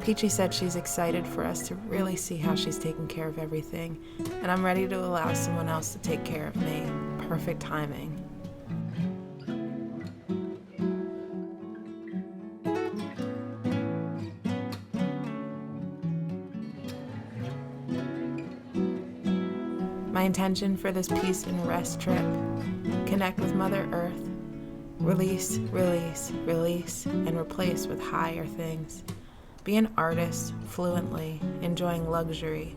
Peachie said she's excited for us to really see how she's taking care of everything, and I'm ready to allow someone else to take care of me. Perfect timing. My intention for this peace and rest trip: connect with Mother Earth, release, release, release, and replace with higher things. Be an artist fluently, enjoying luxury.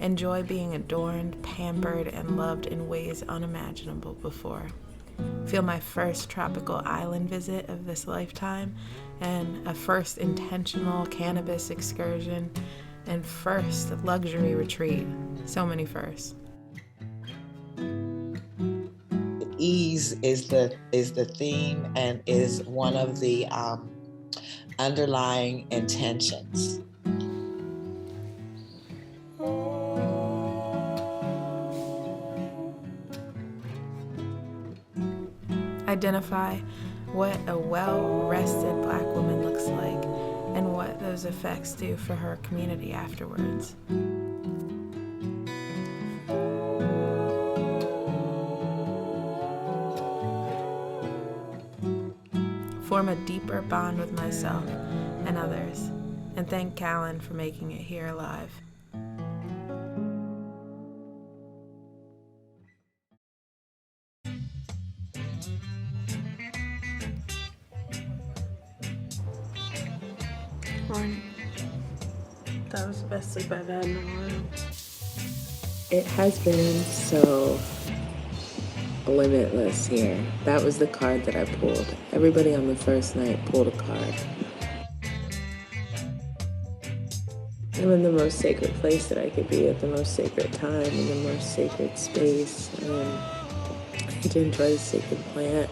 Enjoy being adorned, pampered, and loved in ways unimaginable before. Feel my first tropical island visit of this lifetime, and a first intentional cannabis excursion, and first luxury retreat. So many firsts. Ease is the theme and is one of the underlying intentions. Identify what a well-rested Black woman looks like and what those effects do for her community afterwards. Form a deeper bond with myself and others, and thank Calan for making it here alive. Morning. That was the best sleep I've had in a while. It has been so limitless here. That was the card that I pulled. Everybody on the first night pulled a card. I'm in the most sacred place that I could be at the most sacred time, in the most sacred space. I get to enjoy the sacred plant.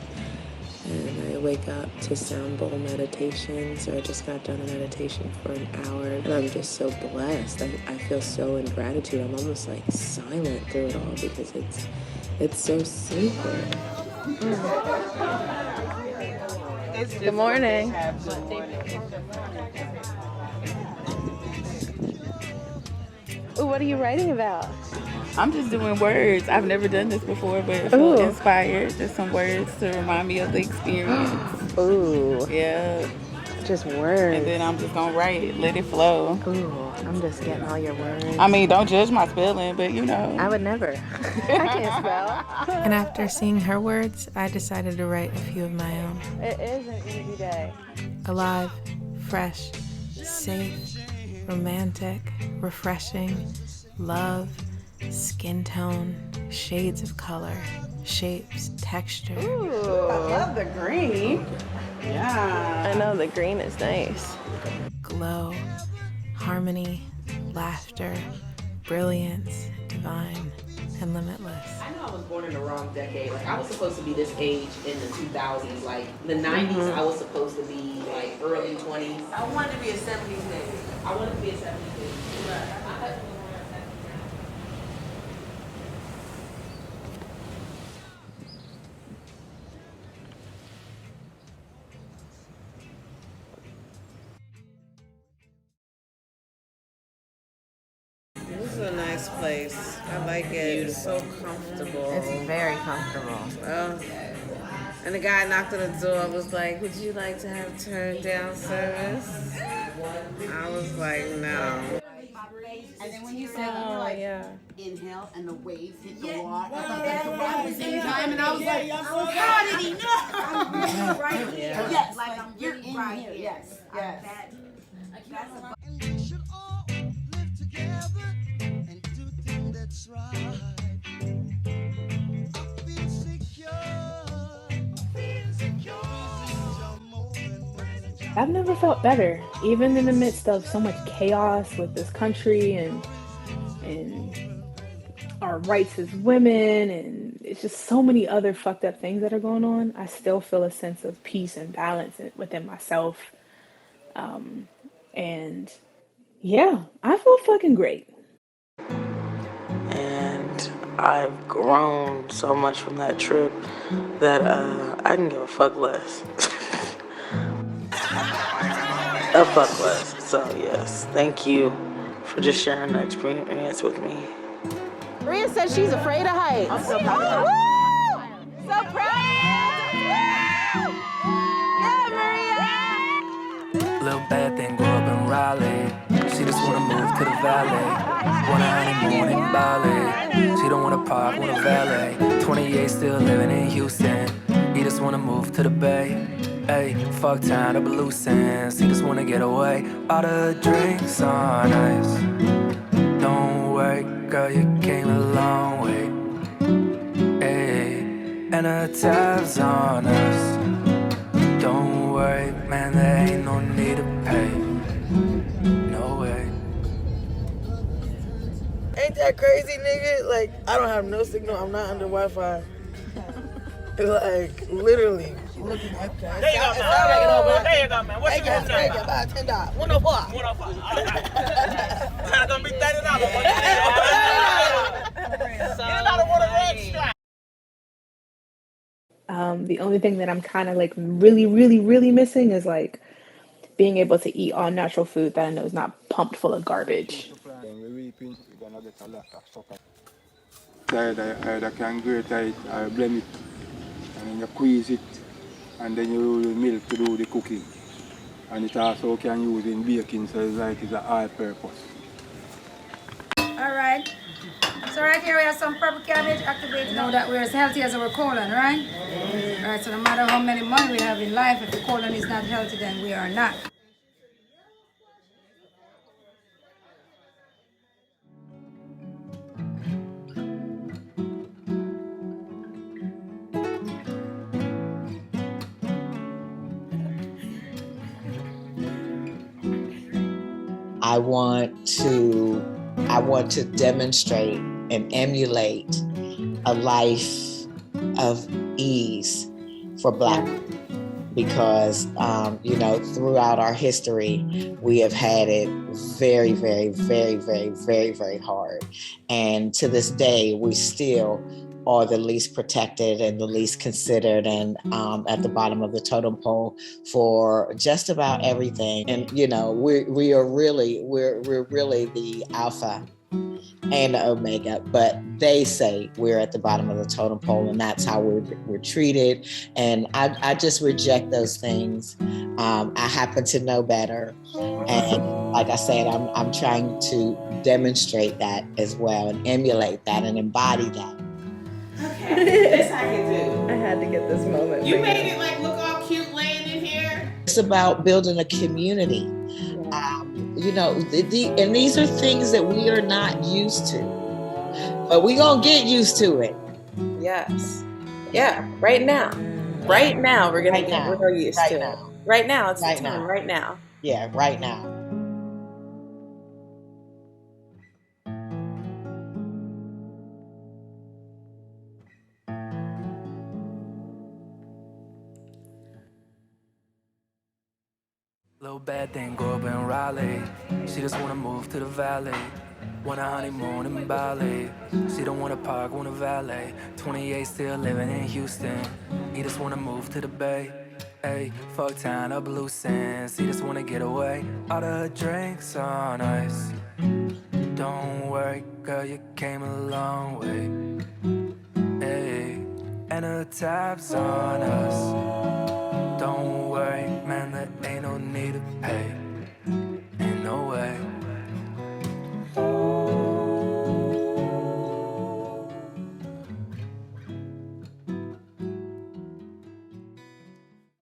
And I wake up to sound bowl meditations, or I just got done a meditation for an hour, and I'm just so blessed. I feel so in gratitude. I'm almost like silent through it all because it's so sacred. Good morning. Ooh, what are you writing about? I'm just doing words. I've never done this before, but I feel inspired. Just some words to remind me of the experience. Ooh. Yeah. Just words. And then I'm just going to write. Let it flow. Ooh, I'm just getting all your words. I mean, don't judge my spelling, but you know. I would never. I can't spell. And after seeing her words, I decided to write a few of my own. It is an easy day. Alive, fresh, safe, romantic, refreshing, love, skin tone, shades of color, shapes, texture. Ooh, I love the green. Yeah. I know, the green is nice. Glow, harmony, laughter, brilliance, divine, and limitless. I know I was born in the wrong decade. Like, I was supposed to be this age in the 2000s. Like, the 90s, I was supposed to be, like, early 20s. I wanted to be a 70s baby. I wanted to be a 70s baby. This is a nice place. I like it. It's so comfortable. It's very comfortable. And the guy knocked on the door, was like, would you like to have turned down service? I was like, no. And then when you said, inhale and the waves hit the water. At the same time, and I was like, how did he know? I'm right here. Yes, like I'm you're in right here. Yes, yes. And we should all live together and do things that's right. I feel secure. I've never felt better, even in the midst of so much chaos with this country and our rights as women, and it's just so many other fucked up things that are going on. I still feel a sense of peace and balance within myself. And yeah, I feel fucking great. And I've grown so much from that trip that I can give a fuck less. a fuck less. So yes, thank you for just sharing that experience with me. Maria says she's afraid of heights. I'm so proud of her. So proud! Yeah, Maria! Little bad thing grew up in Raleigh. She just wanna move to the valley. Wanna honeymoon in Bali. She don't wanna park, wanna valet. 28 still living in Houston. He just wanna move to the Bay. Hey, fuck town up loose ends. He just wanna get away. All the drinks on ice. Don't worry, girl, you came a long way. Hey, and the tab's on us. Don't worry, man, there ain't no need to pay. No way. Ain't that crazy, nigga? Like, I don't have no signal. I'm not under Wi-Fi. Like, literally. Looking at that. There you go, man. There you go, man. What's your number? About $10. 105. 105. All right. It's gonna be $30. You're not a water extra. The only thing that I'm kind of like really missing is like being able to eat all natural food that I know is not pumped full of garbage. Either can grate it or blend it, and then you squeeze it, and then you use milk to do the cooking. And it also can use in baking, so it's like it's a all purpose. Alright. So right here we have some purple cabbage activated. Know that we're as healthy as our colon, right? Alright, so no matter how many money we have in life, if the colon is not healthy, then we are not. I want to demonstrate and emulate a life of ease for Black women, because throughout our history we have had it very hard, and to this day we still are the least protected and the least considered, and at the bottom of the totem pole for just about everything. And we're really the alpha and the omega, but they say we're at the bottom of the totem pole, and that's how we're treated. And I just reject those things. I happen to know better, and like I said, I'm trying to demonstrate that as well, and emulate that and embody that. Okay, this I can do. I had to get this moment. You made it like look all cute laying in here. It's about building a community. And these are things that we are not used to, but we're gonna get used to it. Yes. Yeah. Right now we're gonna get real used to it. Right now, it's the time. Right now. Yeah, right now. Little bad thing grew up in Raleigh. She just wanna move to the valley. Wanna honeymoon in Bali. She don't wanna park, wanna valet. 28 still living in Houston. He just wanna move to the Bay. Hey, fuck town up loose ends. He just wanna get away. All the drinks on ice. Don't worry, girl, you came a long way. Hey, and the tab's on us. Don't worry, man.